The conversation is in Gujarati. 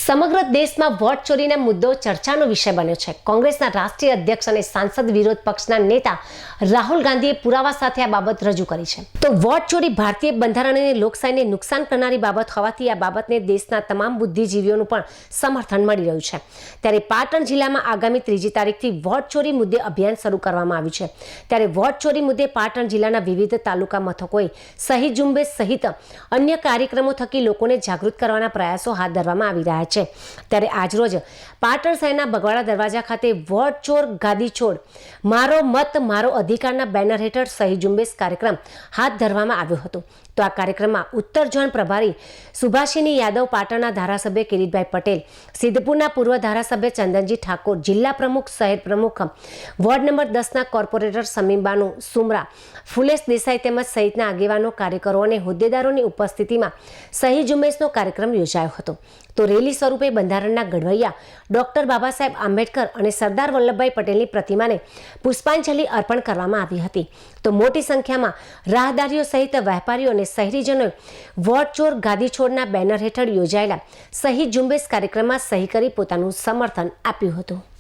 સમગ્ર દેશમાં વોટ ચોરીના મુદ્દો ચર્ચાનો વિષય બન્યો છે. કોંગ્રેસના રાષ્ટ્રીય અધ્યક્ષ અને સાંસદ વિરોધ પક્ષના નેતા રાહુલ ગાંધીએ પુરાવા સાથે આ બાબત રજૂ કરી છે. તો વોટ ચોરી ભારતીય બંધારણ અને લોકશાહીને નુકસાન કરનારી બાબત હોવાથી આ બાબતને દેશના તમામ બુદ્ધિજીવીઓનું પણ સમર્થન મળી રહ્યું છે. ત્યારે પાટણ જિલ્લામાં આગામી 3જી તારીખથી વોટ ચોરી મુદ્દે અભિયાન શરૂ કરવામાં આવ્યું છે. ત્યારે વોટ ચોરી મુદ્દે પાટણ જિલ્લાના વિવિધ તાલુકા મથકોએ સહી ઝુંબેશ સહિત અન્ય કાર્યક્રમો થકી લોકોને જાગૃત કરવાના પ્રયાસો હાથ ધરવામાં આવી રહ્યા છે. ત્યારે આજરોજ પાટણ શહેરના બગવાડા દરવાજા ખાતે વોટ ચોર ગાદી છોડ, મારો મત મારો અધિકારના બેનર હેઠળ સહી ઝુંબેશ કાર્યક્રમ હાથ ધરવામાં આવ્યો હતો. તો આ કાર્યક્રમમાં ઉત્તર ઝોન પ્રભારી સુભાષિની યાદવ, પાટણના ધારાસભ્ય કિરીટભાઈ પટેલ, સિદ્ધપુરના પૂર્વ ધારાસભ્ય ચંદનજી ઠાકોર, જિલ્લા પ્રમુખ, શહેર પ્રમુખ, વોર્ડ નંબર 10ના કોર્પોરેટર સમીમબાનુ સુમરા, ફુલેશ દેસાઈ તેમજ સહિતના આગેવાનો, કાર્યકરો અને હોદ્દેદારોની ઉપસ્થિતિમાં સહી ઝુંબેશનો કાર્યક્રમ યોજાયો હતો. તો રેલી સ્વરૂપે બંધારણના ઘડવૈયા ડોક્ટર બાબા સાહેબ આંબેડકર અને સરદાર વલ્લભભાઈ પટેલની પ્રતિમાને પુષ્પાંજલિ અર્પણ કરવામાં આવી હતી. તો મોટી સંખ્યામાં રાહદારીઓ સહિત વેપારીઓ અને શહેરીજનોએ વોટ ચોર ગાદી છોડના બેનર હેઠળ યોજાયેલા સહી ઝુંબેશ કાર્યક્રમમાં સહી કરી પોતાનું સમર્થન આપ્યું હતું.